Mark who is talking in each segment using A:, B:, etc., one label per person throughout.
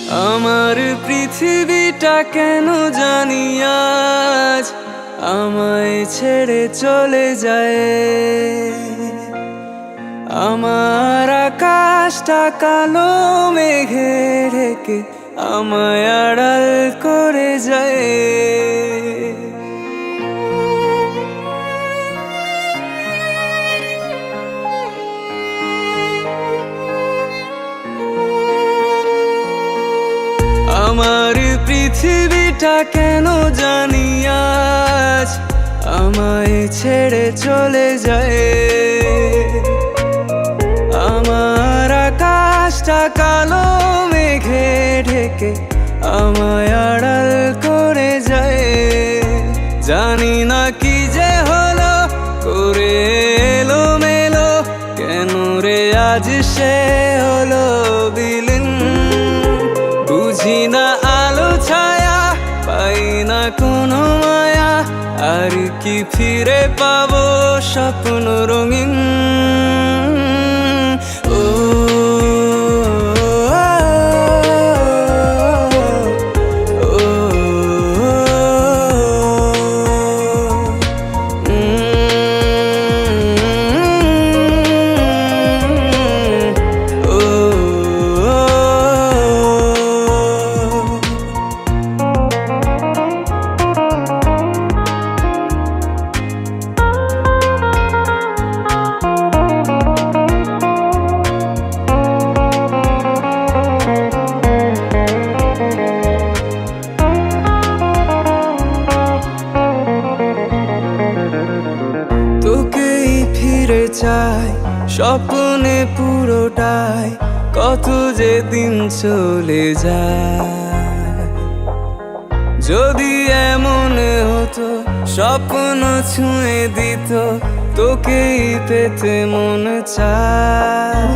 A: আমার পৃথিবীটা কেন জানি আজ আমায় ছেড়ে চলে যায়। আমার আকাশটা কালো মেঘে ঢেকে আমায় আড়াল করে যায়। আমার পৃথিবীটা কেন জানি আজ আমায় ছেড়ে চলে যায়। আমার আকাশটা কালো মেঘে ঢেকে আমায় আড়াল করে যায়। জানি না কি যে হলো করে এলো মেলো, কেন রে আজ সে হলো বিলীন। বুঝি না আলো ছায়া, পাই না কোনো মায়া, আর কি ফিরে পাবো স্বপ্ন রঙিন। ও তোকেই ফিরে চাই স্বপ্নে পুরোটাই, কত যে দিন চলে যায়। যদি এমন হতো স্বপ্ন ছুঁয়ে দিত, তোকেই পেতে মন চায়।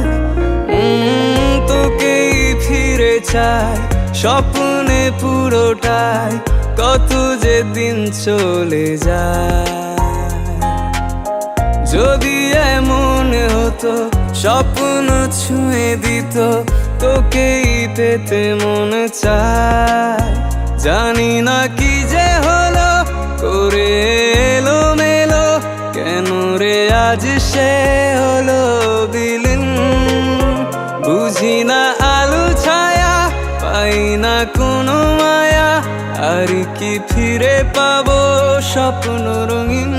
A: তোকেই ফিরে চাই স্বপ্নে পুরোটাই, কত যে দিন চলে যায়। যদি এমন হতো স্বপ্ন ছুঁয়ে দিত, তোকেই পেতে মন চায়। জানি না কি যে হলো করে এলো মেলো, কেন রে আজ সে হলো বিলীন। বুঝি না আলো ছায়া, পাই না কোনো মায়া, আর কি ফিরে পাবো স্বপ্ন রঙিন।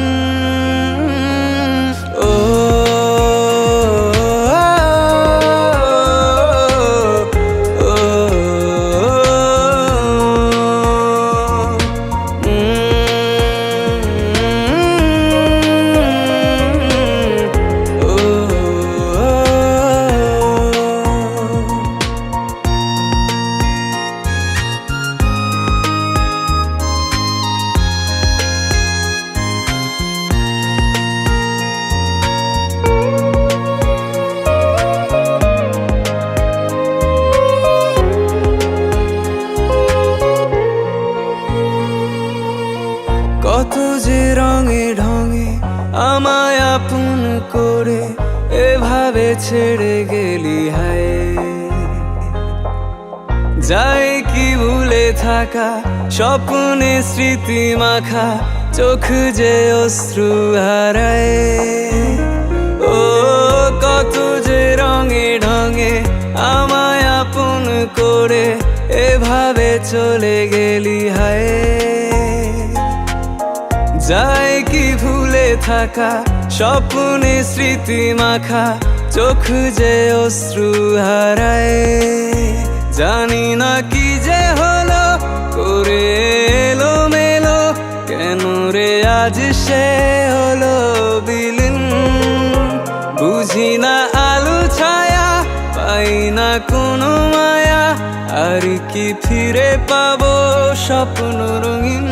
A: কত যে রঙে ঢঙে আমায় আপন করে এভাবে ছেড়ে গেলি হায়। যাই কি ভুলে থাকা স্বপ্নে স্মৃতি মাখা, চোখ যে অশ্রু হারায়। ও কত যে রঙে ঢঙে আমায় আপন করে এভাবে চলে গেলি হায়। যাই কি ভুলে থাকা স্বপ্নে স্মৃতি মাখা, চোখ যে অশ্রু হারায়। জানি না কি যে হলো করে এলো মেলো, কেন রে আজ সে হলো বিলীন। বুঝি না আলো ছায়া, পাই না কোনো মায়া, আর কি ফিরে পাবো স্বপ্ন রঙিন।